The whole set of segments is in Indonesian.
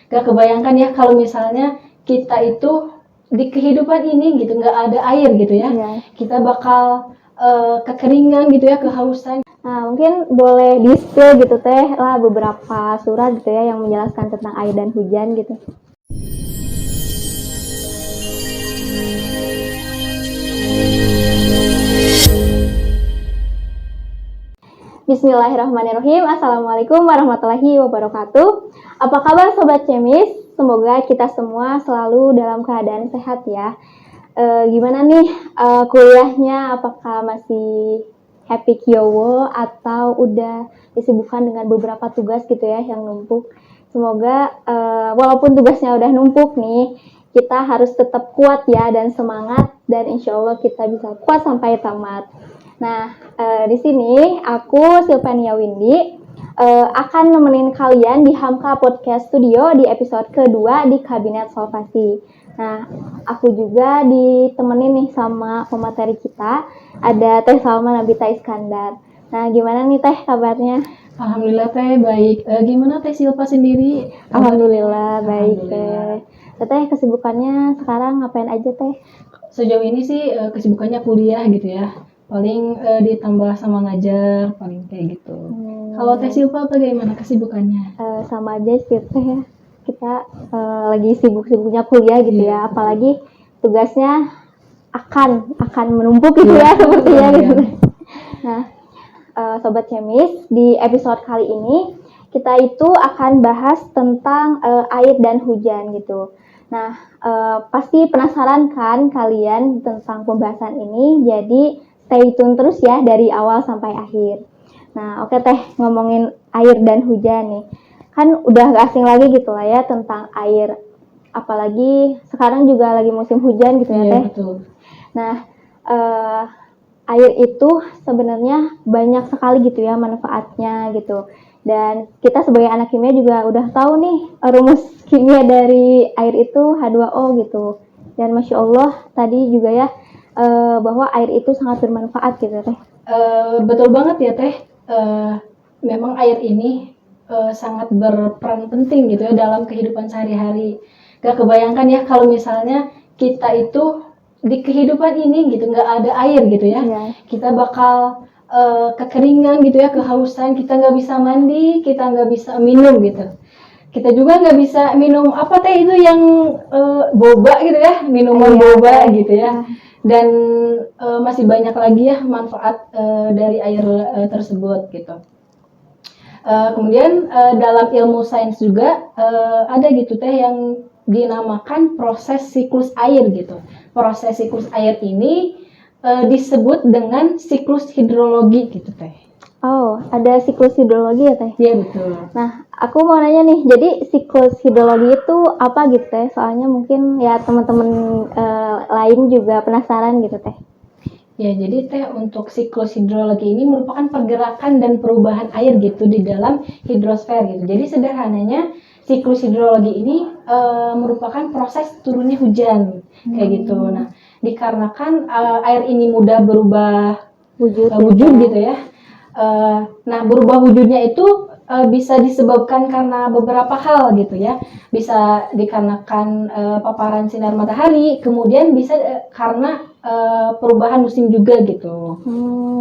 Gak kebayangkan ya kalau misalnya kita itu di kehidupan ini gitu nggak ada air gitu ya. Kita bakal kekeringan gitu ya, kehausan. Nah, mungkin boleh di-spill gitu teh lah beberapa surat gitu ya yang menjelaskan tentang air dan hujan gitu. Bismillahirrahmanirrahim. Assalamualaikum warahmatullahi wabarakatuh. Apa kabar Sobat Cemis? Semoga kita semua selalu dalam keadaan sehat ya. Gimana nih kuliahnya? Apakah masih happy kiowo atau udah disibukkan dengan beberapa tugas gitu ya yang numpuk? Semoga walaupun tugasnya udah numpuk nih, kita harus tetap kuat ya dan semangat, dan insya Allah kita bisa kuat sampai tamat. Nah, di sini aku Silvania Windy akan nemenin kalian di Hamka Podcast Studio di episode kedua di Kabinet Solvasi. Nah, aku juga ditemenin nih sama pemateri kita, ada Teh Salma Nabita Iskandar. Nah, gimana nih Teh kabarnya? Alhamdulillah Teh baik. Gimana Teh Silva sendiri? Alhamdulillah baik Teh. Teh kesibukannya sekarang ngapain aja Teh? Sejauh ini sih kesibukannya kuliah gitu ya. Paling ditambah sama ngajar, paling kayak gitu. Kalau Teh Silva bagaimana kesibukannya? Sama aja sih Teh ya. Kita lagi sibuk-sibuknya kuliah gitu ya. Apalagi tugasnya akan menumpuk gitu ya sepertinya gitu. Nah, Sobat Cemis, di episode kali ini kita itu akan bahas tentang air dan hujan gitu. Nah, pasti penasaran kan kalian tentang pembahasan ini, jadi stay tune terus ya dari awal sampai akhir. Nah, oke Teh, ngomongin air dan hujan nih. Kan udah gak asing lagi gitu lah ya tentang air. Apalagi sekarang juga lagi musim hujan gitu ya Teh. Betul. Nah, air itu sebenarnya banyak sekali gitu ya manfaatnya gitu. Dan kita sebagai anak kimia juga udah tahu nih rumus kimia dari air itu H2O gitu. Dan Masya Allah tadi juga ya bahwa air itu sangat bermanfaat gitu Teh. Betul banget ya Teh. Memang air ini sangat berperan penting gitu ya dalam kehidupan sehari-hari. Gak kebayangkan ya kalau misalnya kita itu di kehidupan ini gitu nggak ada air gitu ya. Kita bakal kekeringan gitu ya, kehausan, kita nggak bisa mandi, kita nggak bisa minum gitu. Kita juga nggak bisa minum apa Teh itu yang boba gitu ya, minuman boba gitu ya. Dan masih banyak lagi ya manfaat dari air tersebut gitu. Kemudian dalam ilmu sains juga ada gitu Teh yang dinamakan proses siklus air gitu. Proses siklus air ini disebut dengan siklus hidrologi gitu Teh. Oh, ada siklus hidrologi ya Teh? Iya betul. Nah, aku mau nanya nih, jadi siklus hidrologi itu apa gitu Teh? Soalnya mungkin ya teman-teman lain juga penasaran gitu Teh. Ya, jadi Teh untuk siklus hidrologi ini merupakan pergerakan dan perubahan air gitu di dalam hidrosfer gitu. Jadi sederhananya siklus hidrologi ini merupakan proses turunnya hujan kayak gitu. Nah, dikarenakan air ini mudah berubah wujud gitu ya. Nah, berubah wujudnya itu bisa disebabkan karena beberapa hal gitu ya. Bisa dikarenakan paparan sinar matahari, kemudian bisa karena perubahan musim juga gitu.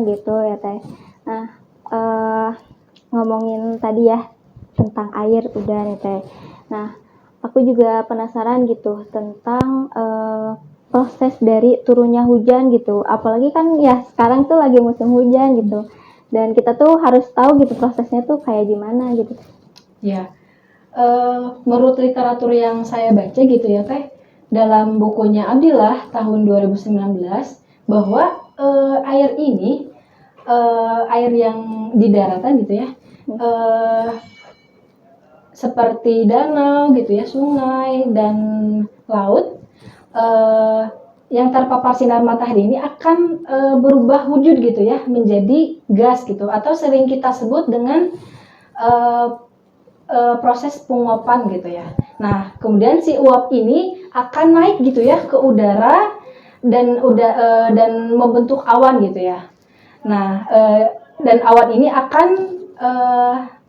Gitu ya Teh. Nah, ngomongin tadi ya tentang air udah nih Teh. Nah, aku juga penasaran gitu tentang proses dari turunnya hujan gitu. Apalagi kan ya sekarang tuh lagi musim hujan gitu. Dan kita tuh harus tahu gitu prosesnya tuh kayak gimana gitu. Ya, menurut literatur yang saya baca gitu ya Teh, dalam bukunya Abdillah tahun 2019 bahwa air ini air yang di daratan gitu ya, seperti danau gitu ya, sungai dan laut yang terpapar sinar matahari ini akan berubah wujud gitu ya menjadi gas gitu, atau sering kita sebut dengan proses penguapan gitu ya. Nah, kemudian si uap ini akan naik gitu ya ke udara dan dan membentuk awan gitu ya. Nah, dan awan ini akan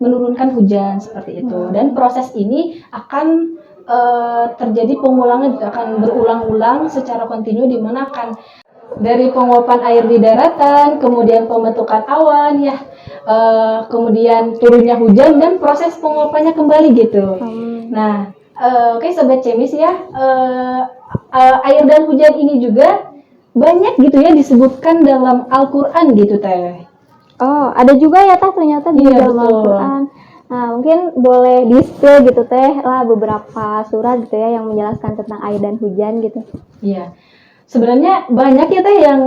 menurunkan hujan seperti itu. Dan proses ini akan terjadi pengulangan, juga akan berulang-ulang secara kontinu, di mana akan dari penguapan air di daratan, kemudian pembentukan awan ya, kemudian turunnya hujan dan proses penguapannya kembali gitu. Nah, oke Sobat Cemis ya, air dan hujan ini juga banyak gitu ya disebutkan dalam Al-Quran gitu Teh. Oh, ada juga ya Teh ternyata di Iya, dalam betul. Al-Quran. Nah, mungkin boleh di-spill gitu Teh lah beberapa surat gitu ya yang menjelaskan tentang air dan hujan gitu. Iya. Sebenarnya banyak ya Teh yang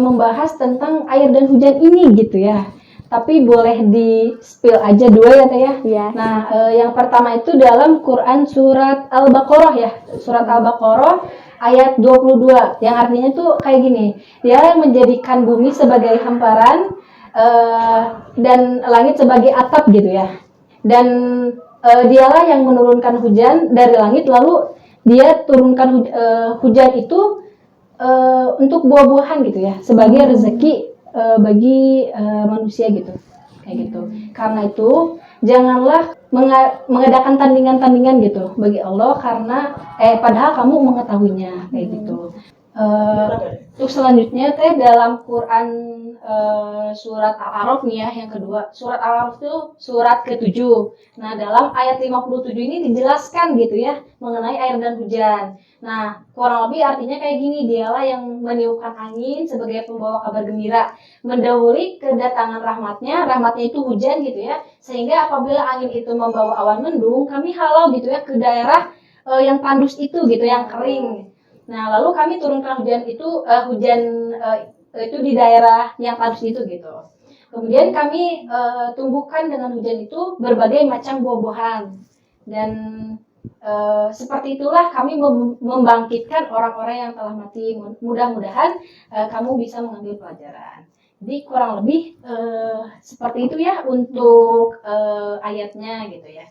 membahas tentang air dan hujan ini gitu ya. Tapi boleh di-spill aja dua ya Teh ya. Iya. Nah, yang pertama itu dalam Quran surat Al-Baqarah ya. Surat Al-Baqarah ayat 22 yang artinya tuh kayak gini. Dia yang menjadikan bumi sebagai hamparan dan langit sebagai atap gitu ya. Dan dialah yang menurunkan hujan dari langit, lalu dia turunkan hujan itu untuk buah-buahan gitu ya, sebagai rezeki bagi manusia gitu, kayak gitu. Karena itu janganlah mengadakan tandingan-tandingan gitu bagi Allah, karena padahal kamu mengetahuinya, kayak gitu. Untuk selanjutnya Teh dalam Quran surat Al-A'raf nih ya, yang kedua. Surat Al-A'raf itu surat ke-7. Nah, dalam ayat 57 ini dijelaskan gitu ya mengenai air dan hujan. Nah, kurang lebih artinya kayak gini, dialah yang meniupkan angin sebagai pembawa kabar gembira, mendahului kedatangan rahmatnya itu hujan gitu ya, sehingga apabila angin itu membawa awan mendung, kami halau gitu ya ke daerah yang tandus itu gitu, yang kering. Nah, lalu kami turunkan hujan itu itu di daerah yang tandus itu gitu. Kemudian kami tumbuhkan dengan hujan itu berbagai macam buah-buahan. Dan seperti itulah kami membangkitkan orang-orang yang telah mati. Mudah-mudahan kamu bisa mengambil pelajaran. Jadi kurang lebih seperti itu ya untuk ayatnya gitu ya.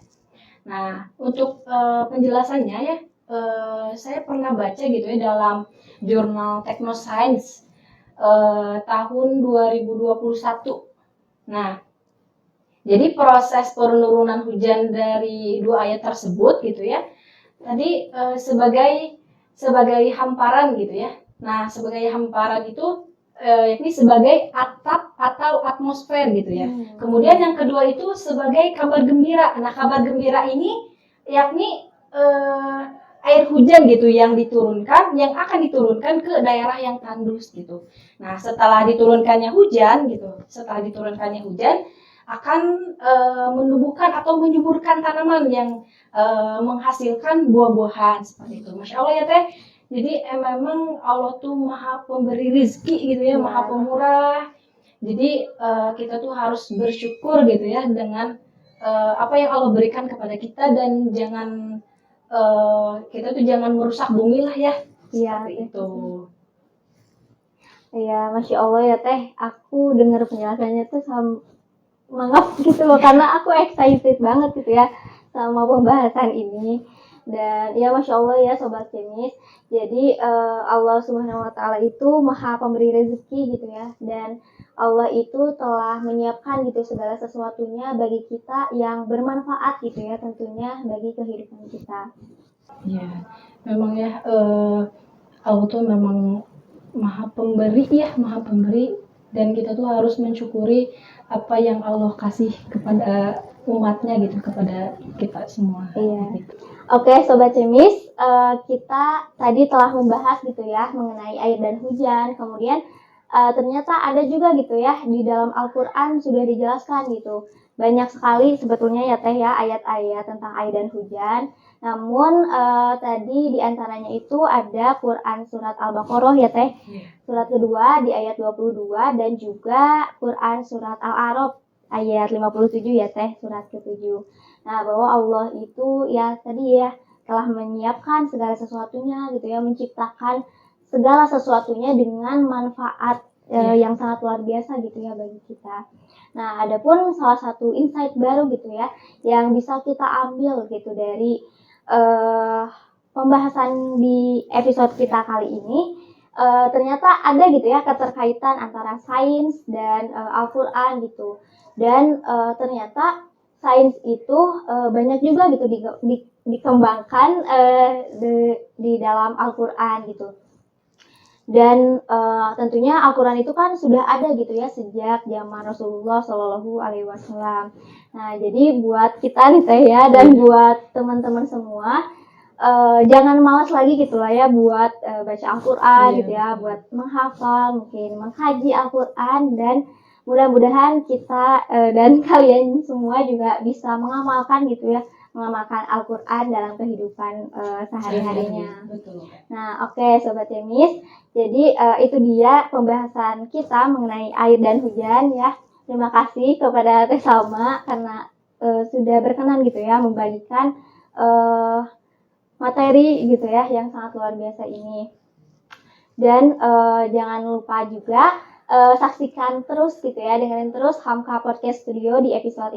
Nah, untuk penjelasannya ya, saya pernah baca gitu ya dalam jurnal Technoscience tahun 2021. Nah, jadi proses penurunan hujan dari dua ayat tersebut gitu ya, tadi sebagai hamparan gitu ya. Nah, sebagai hamparan itu yakni sebagai atap atau atmosfer gitu ya. Kemudian yang kedua itu sebagai kabar gembira. Nah, kabar gembira ini yakni air hujan gitu yang akan diturunkan ke daerah yang tandus gitu. Nah, setelah diturunkannya hujan akan menumbuhkan atau menyuburkan tanaman yang menghasilkan buah-buahan seperti itu. Masya Allah ya Teh. Jadi memang Allah tuh maha pemberi rizki gitu ya, maha pemurah. Jadi kita tuh harus bersyukur gitu ya dengan apa yang Allah berikan kepada kita, dan kita tuh jangan merusak bumi lah ya. Seperti itu. Iya, Masya Allah ya Teh. Aku dengar penjelasannya tuh semangat gitu loh, karena aku excited banget gitu ya sama pembahasan ini. Dan ya Masya Allah ya Sobat Cemis, jadi Allah Subhanahu Wa Taala itu maha pemberi rezeki gitu ya, dan Allah itu telah menyiapkan gitu segala sesuatunya bagi kita yang bermanfaat gitu ya, tentunya bagi kehidupan kita. Ya, memang ya Allah tuh memang maha pemberi, dan kita tuh harus mensyukuri apa yang Allah kasih kepada umatnya gitu, kepada kita semua. Iya. Gitu. Oke, Sobat Cemis, kita tadi telah membahas gitu ya mengenai air dan hujan. Kemudian ternyata ada juga gitu ya di dalam Al-Quran sudah dijelaskan gitu. Banyak sekali sebetulnya ya Teh ya ayat-ayat tentang air dan hujan. Namun tadi diantaranya itu ada Quran surat Al-Baqarah ya Teh. Surat kedua di ayat 22 dan juga Quran surat Al-A'raf ayat 57 ya Teh, surat ke-7. Nah, bahwa Allah itu ya tadi ya telah menyiapkan segala sesuatunya gitu ya, menciptakan segala sesuatunya dengan manfaat yang sangat luar biasa gitu ya bagi kita. Nah, adapun salah satu insight baru gitu ya yang bisa kita ambil gitu dari pembahasan di episode kita kali ini, ternyata ada gitu ya keterkaitan antara sains dan Al-Quran gitu. Dan ternyata sains itu banyak juga gitu dikembangkan di dalam Al-Quran gitu. Dan tentunya Al-Quran itu kan sudah ada gitu ya sejak zaman Rasulullah Shallallahu Alaihi Wasallam. Nah, jadi buat kita nih Teh ya, dan buat teman-teman semua, jangan malas lagi gitu lah ya buat baca Al-Quran gitu ya, buat menghafal, mungkin mengkaji Al-Quran, dan mudah-mudahan kita dan kalian semua juga bisa mengamalkan gitu ya, mengamalkan Al-Quran dalam kehidupan sehari-harinya. Betul. Nah, oke Sobat Cemis, jadi itu dia pembahasan kita mengenai air dan hujan ya. Terima kasih kepada Teh Salma karena sudah berkenan gitu ya membagikan materi gitu ya yang sangat luar biasa ini. Dan jangan lupa juga saksikan terus gitu ya, dengerin terus Hamka Podcast Studio di episode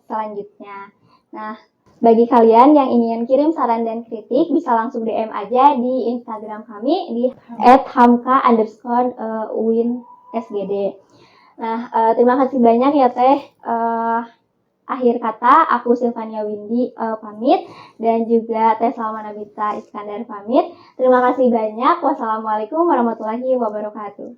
selanjutnya. Nah, bagi kalian yang ingin kirim saran dan kritik bisa langsung DM aja di Instagram kami di @hamka_uinsgd. Nah, terima kasih banyak ya Teh. Akhir kata, aku Silvania Windy pamit, dan juga Teh Salma Nabita Iskandar pamit. Terima kasih banyak. Wassalamualaikum warahmatullahi wabarakatuh.